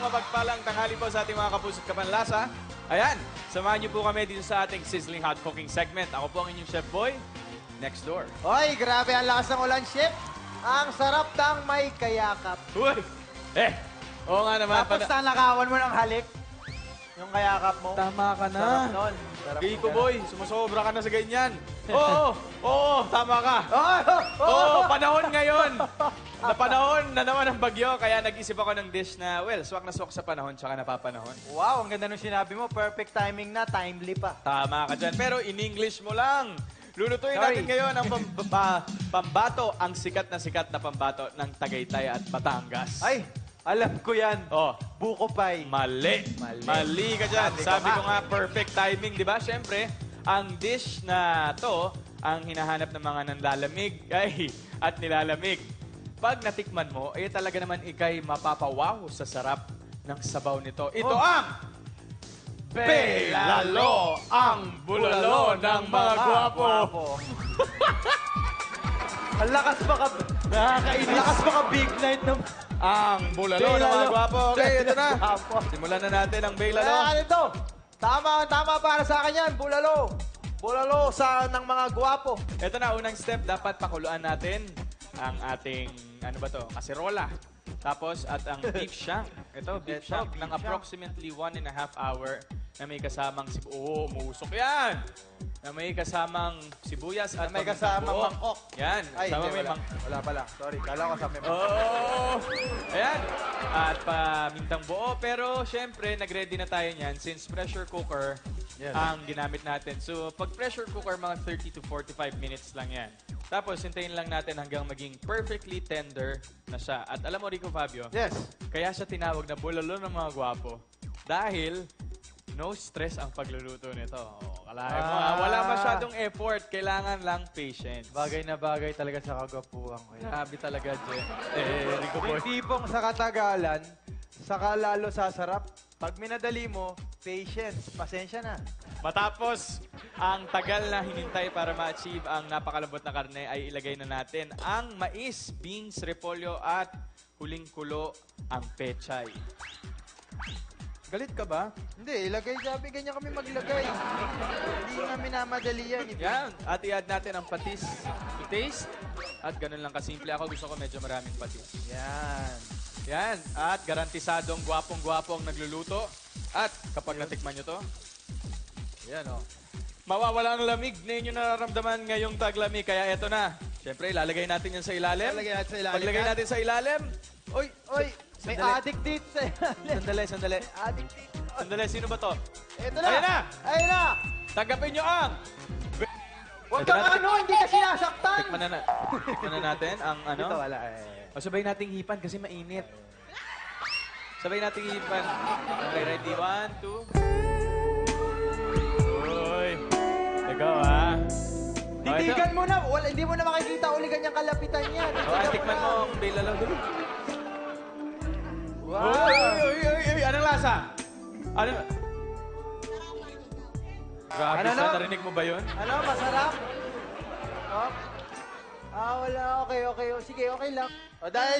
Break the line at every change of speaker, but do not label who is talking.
mapagpalang tanghali po sa ating mga kapuso't kapanlasa. Ayan, samahan niyo po kami dito sa ating Sizzling Hot Cooking segment. Ako po ang inyong Chef Boy, next door.
Hoy, grabe ang lakas ng ulan, Chef. Ang sarap ng may kayakap.
Uy! Oo nga naman.
Tapos nanakawan mo ng halik. Yung kayakap mo.
Tama ka na.
Sarap nun. Sarap
Gay
nun.
ko, boy. Sumusobra ka na sa ganyan. Oo, tama ka.
Oh!
Panahon ngayon. Na panahon na naman ang bagyo, kaya nag-isip ako ng dish na, well, swak na swak sa panahon, tsaka napapanahon.
Wow, ang ganda nung sinabi mo. Perfect timing na, timely pa.
Tama ka dyan. Pero in English mo lang. Lulutuin
Sorry.
natin ngayon ang pambato, ang sikat na pambato ng Tagaytay at Batangas.
Ay, alam ko yan.
Oh,
Buko pie.
mali. Mali ka dyan. Sabi ko nga, perfect timing, di ba? Siyempre, ang dish na to, ang hinahanap ng mga nanlalamig at nilalamig. Pag natikman mo, talaga naman ikay mapapawaw sa sarap ng sabaw nito. Ito ang Belalo, ang bulalo ng mga gwapo.
Ang lakas pa ka, nakakainis. Lakas pa ka big night ng...
Ang bulalo ng mga gwapo. Okay, ito na. Simulan na natin ang Belalo.
Kaya ito. Tama para sa akin yan. Bulalo. Bulalo ng mga gwapo.
Ito na, unang step, dapat pakuluan natin ang ating, kaserola. Tapos, at ang beef shank. Ito, beef shank ng approximately 1.5 hour na may kasamang umusok yan! Na may kasamang sibuyas at
May kasamang mangkok.
Yan,
Ay,
kasama
hindi,
may
wala pala. Sorry, kala ko sa may mangkok.
Oo! Ayan. At pamintang buo. Pero, syempre, nag-ready na tayo niyan since pressure cooker ang ginamit natin. So, pag pressure cooker, mga 30 to 45 minutes lang yan. Tapos, hintayin lang natin hanggang maging perfectly tender na siya. At alam mo, Rico Fabio,
Yes.
kaya siya tinawag na bulalo ng mga gwapo. Dahil, no stress ang pagluluto nito. Kalahin mo, wala masyadong effort. Kailangan lang patience.
Bagay na bagay talaga sa kagwapuan ko.
Grabe talaga, Jen. Rico Boy.
May tipong sa katagalan, saka lalo sasarap. Pag minadali mo, patience. Pasensya na.
Matapos ang tagal na hinintay para ma-achieve ang napakalambot na karne, ay ilagay na natin ang mais, beans, repolyo at huling kulo ang pechay. Galit ka ba?
Hindi, ilagay sabi, ganyan kami maglagay. Hindi nga minamadali yan.
Yan. At i-add natin ang patis to taste. At ganun lang kasimple. Ako gusto ko medyo maraming patis.
Yan.
Yan. At garantisadong gwapong-gwapo ang nagluluto. At kapag natikman nyo to, yan o. Mawawala ang lamig na inyo nararamdaman ngayong taglamig. Kaya eto na. Siyempre, ilalagay natin yan sa ilalim.
Ilalagay natin sa ilalim.
Paglagay natin sa ilalim,
Oy, may
Sandali.
addict dito sa ilalim.
Sandali.
Addict dito.
Sandali, sino ba to?
Ito na.
Ayun na.
Ayun na.
Tanggapin nyo ang...
Huwag
Ito
kang
na.
hindi ka sinasaktan.
Tikman na natin ang ano.
Ito wala
O sabay nating hipan kasi mainit. Sabay nating hipan. Okay, ready? 1, 2. Uy. Ikaw ha.
Titigan mo na. Hindi mo na makikita uli ganyang kalapitan niya.
Tikman mo ang Belalo.
Wow.
Uy. Anong lasa? Ano? Grabe
Ano,
sa
no?
narinig mo ba yun?
Ano, masarap? Oh. Wala. Okay. Sige, okay lang. O, dahil